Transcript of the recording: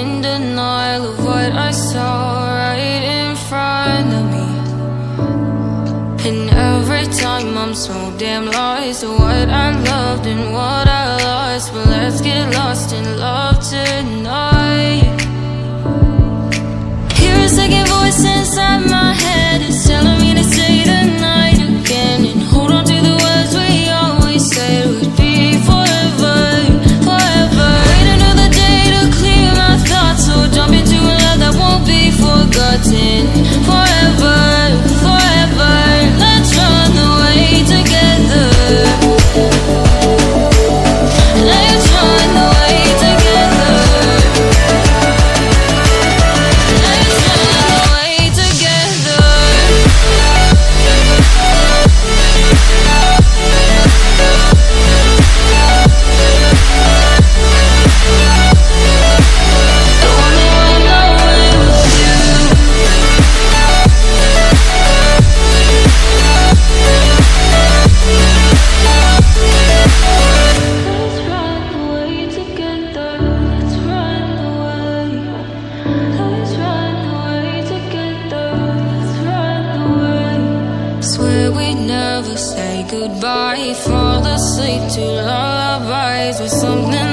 in denial of what I saw right in front of me. And every time I'm so damn lost to what I loved and what I lost. But let's get lost in love tonight. Hear a second voice inside my head, it's telling me to stay the night again, and hold on to the words we always said would be forever, forever. Wait another day to clear my thoughts, so jump into a love that won't be forgotten. Forever, forever, let's run away together. Let's run away together. Let's run away together. I wanna run away with you. Let's run away together. Let's run away. Let's run away together. Let's run away. Swear we'd never say goodbye. Fall asleep to lullabies with something